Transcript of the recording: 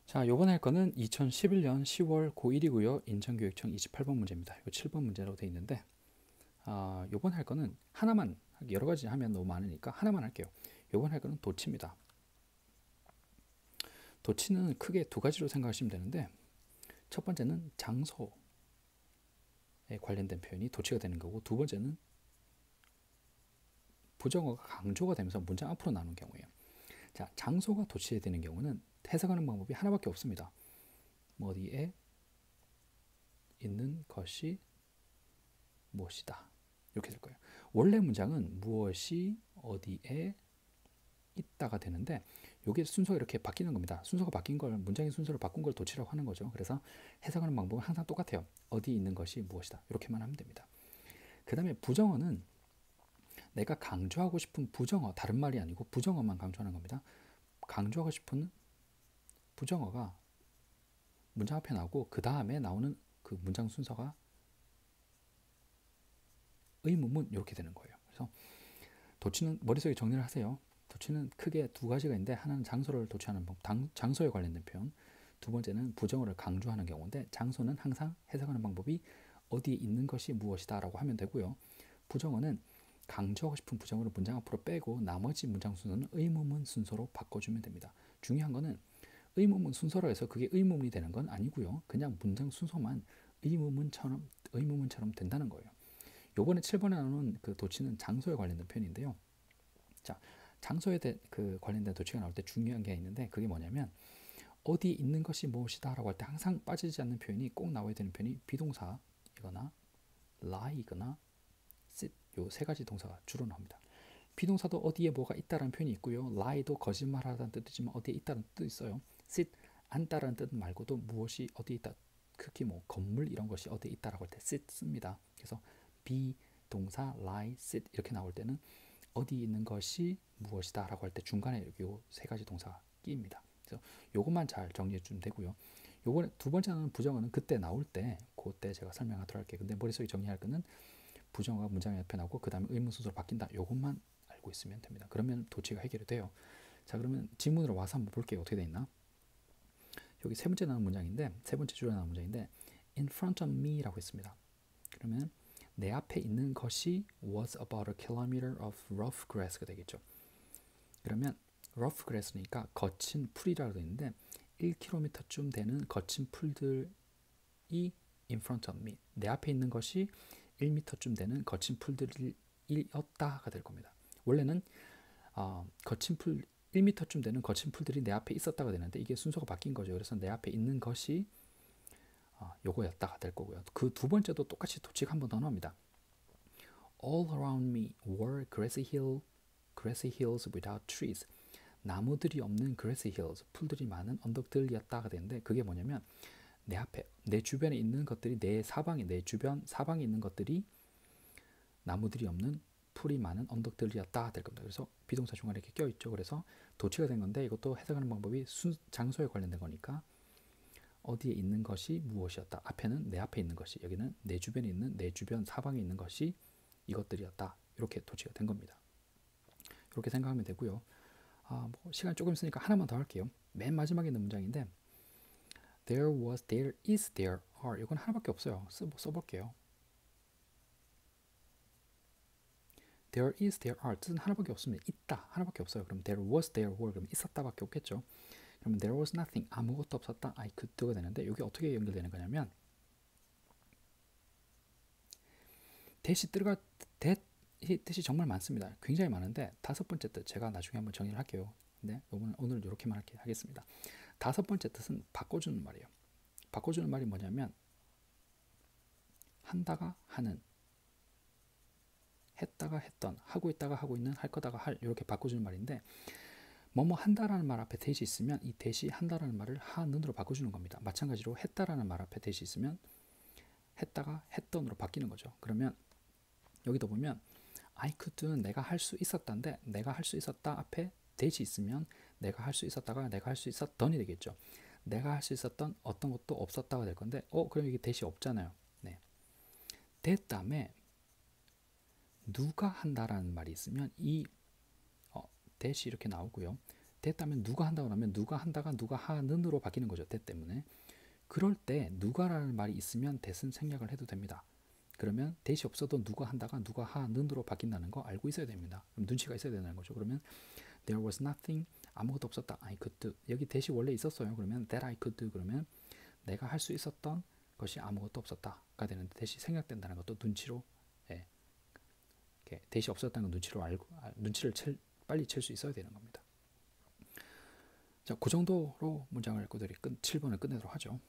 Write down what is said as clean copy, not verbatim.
자, 요번에 할 거는 2011년 10월 고1이고요. 인천교육청 28번 문제입니다. 요 7번 문제로 되어 있는데, 요번 할 거는 하나만, 여러 가지 하면 너무 많으니까 하나만 할게요. 요번 할 거는 도치입니다. 도치는 크게 두 가지로 생각하시면 되는데, 첫 번째는 장소에 관련된 표현이 도치가 되는 거고, 두 번째는 부정어가 강조가 되면서 문장 앞으로 나오는 경우예요. 자, 장소가 도치되는 경우는 해석하는 방법이 하나밖에 없습니다. 어디에 있는 것이 무엇이다. 이렇게 될 거예요. 원래 문장은 무엇이 어디에 있다가 되는데 이게 순서가 이렇게 바뀌는 겁니다. 순서가 바뀐 걸, 문장의 순서를 바꾼 걸 도치라고 하는 거죠. 그래서 해석하는 방법은 항상 똑같아요. 어디 있는 것이 무엇이다. 이렇게만 하면 됩니다. 그 다음에 부정어는 내가 강조하고 싶은 부정어, 다른 말이 아니고 부정어만 강조하는 겁니다. 강조하고 싶은 부정어가 문장 앞에 나오고 그 다음에 나오는 그 문장 순서가 의문문 이렇게 되는 거예요. 그래서 도치는 머릿속에 정리를 하세요. 도치는 크게 두 가지가 있는데 하나는 장소를 도치하는 방법, 장소에 관련된 표현. 두 번째는 부정어를 강조하는 경우인데 장소는 항상 해석하는 방법이 어디에 있는 것이 무엇이다 라고 하면 되고요. 부정어는 강조하고 싶은 부정어를 문장 앞으로 빼고 나머지 문장 순서는 의문문 순서로 바꿔주면 됩니다. 중요한 거는 의문문 순서로 해서 그게 의문문이 되는 건 아니고요. 그냥 문장 순서만 의문문처럼 된다는 거예요. 요번에 7번에 나오는 그 도치는 장소에 관련된 표현인데요. 자, 장소에 관련된 도치가 나올 때 중요한 게 있는데 그게 뭐냐면 어디 있는 것이 무엇이다 라고 할 때 항상 빠지지 않는 표현이 꼭 나와야 되는 표현이 비동사이거나 lie이거나 sit 요 세 가지 동사가 주로 나옵니다. 비동사도 어디에 뭐가 있다라는 표현이 있고요. lie도 거짓말하다는 뜻이지만 어디에 있다는 뜻도 있어요. sit 않다라는 뜻 말고도 무엇이 어디에 있다, 특히 뭐 건물 이런 것이 어디에 있다라고 할 때 sit 씁니다. 그래서 비동사 lie, sit 이렇게 나올 때는 어디 있는 것이 무엇이다 라고 할 때 중간에 이 세 가지 동사가 끼입니다. 그래서 요것만 잘 정리해 주면 되고요. 요번에 두 번째는 부정어는 그때 나올 때 그때 제가 설명하도록 할게요. 근데 머릿속에 정리할 거는 부정어가 문장 옆에 나오고 그 다음에 의문 순서로 바뀐다. 요것만 알고 있으면 됩니다. 그러면 도치가 해결이 돼요. 자, 그러면 지문으로 와서 한번 볼게요. 어떻게 돼 있나? 여기 세 번째 나온 문장인데 세 번째 줄에 나온 문장인데 in front of me라고 했습니다. 그러면 내 앞에 있는 것이 was about a kilometer of rough grass가 되겠죠. 그러면 rough grass니까 거친 풀이라고 되어 있는데 1km쯤 되는 거친 풀들이 in front of me. 내 앞에 있는 것이 1m쯤 되는 거친 풀들이었다가 될 겁니다. 원래는 거친 풀 1m쯤 되는 거친 풀들이 내 앞에 있었다가 되는데 이게 순서가 바뀐 거죠. 그래서 내 앞에 있는 것이 요거였다가 될 거고요. 그 두 번째도 똑같이 도치가 한 번 더 나옵니다. All around me were grassy hills without trees. 나무들이 없는 grassy hills, 풀들이 많은 언덕들이었다가 되는데 그게 뭐냐면 내 앞에, 내 주변에 있는 것들이 내 주변 사방에 있는 것들이 나무들이 없는 풀이 많은 언덕들이었다 될 겁니다. 그래서 비동사 중간에 이렇게 껴있죠. 그래서 도치가 된 건데 이것도 해석하는 방법이 장소에 관련된 거니까 어디에 있는 것이 무엇이었다. 앞에는 내 앞에 있는 것이, 여기는 내 주변에 있는 내 주변 사방에 있는 것이 이것들이었다. 이렇게 도치가 된 겁니다. 이렇게 생각하면 되고요. 뭐 시간 조금 있으니까 하나만 더 할게요. 맨 마지막에 있는 문장인데 there was, there is, there are 이건 하나밖에 없어요. 써볼게요. there is, there are 뜻은 하나밖에 없습니다. 있다 하나밖에 없어요. 그럼 there was, there were 그럼 있었다밖에 없겠죠. 그러면 there was nothing 아무것도 없었다 I could do가 되는데 이게 어떻게 연결되는 거냐면 뜻이 정말 많습니다. 굉장히 많은데 다섯 번째 뜻 제가 나중에 한번 정리를 할게요. 근데 오늘 이렇게만 하겠습니다. 다섯 번째 뜻은 바꿔주는 말이에요. 바꿔주는 말이 뭐냐면 한다가 하는, 했다가 했던, 하고 있다가 하고 있는, 할 거다가 할 이렇게 바꿔주는 말인데 뭐뭐 한다라는 말 앞에 대시 있으면 이 대시 한다라는 말을 하는으로 바꿔주는 겁니다. 마찬가지로 했다라는 말 앞에 대시 있으면 했다가 했던으로 바뀌는 거죠. 그러면 여기도 보면 I could do는 내가 할 수 있었다인데 내가 할 수 있었다 앞에 대시 있으면 내가 할 수 있었다가 내가 할 수 있었던이 되겠죠. 내가 할 수 있었던 어떤 것도 없었다가 될 건데 그럼 이게 대시 없잖아요. 네. that 다음에 누가 한다라는 말이 있으면 이 대시 이렇게 나오고요. 됐다면 누가 한다고 하면 누가 한다가 누가 하는으로 바뀌는 거죠. that 때문에. 그럴 때 누가라는 말이 있으면 that은 생략을 해도 됩니다. 그러면 that이 없어도 누가 한다가 누가 하는으로 바뀐다는 거 알고 있어야 됩니다. 그럼 눈치가 있어야 되는 거죠. 그러면 there was nothing, 아무것도 없었다. I could do. 여기 that이 원래 있었어요. 그러면 that I could do. 그러면 내가 할 수 있었던 것이 아무것도 없었다가 되는데 that이 생략된다는 것도 눈치로, 예, that이 없었다는 건 눈치로 알고, 눈치를 빨리 챌 수 있어야 되는 겁니다. 자, 그 정도로 문장을 7번을 끝내도록 하죠.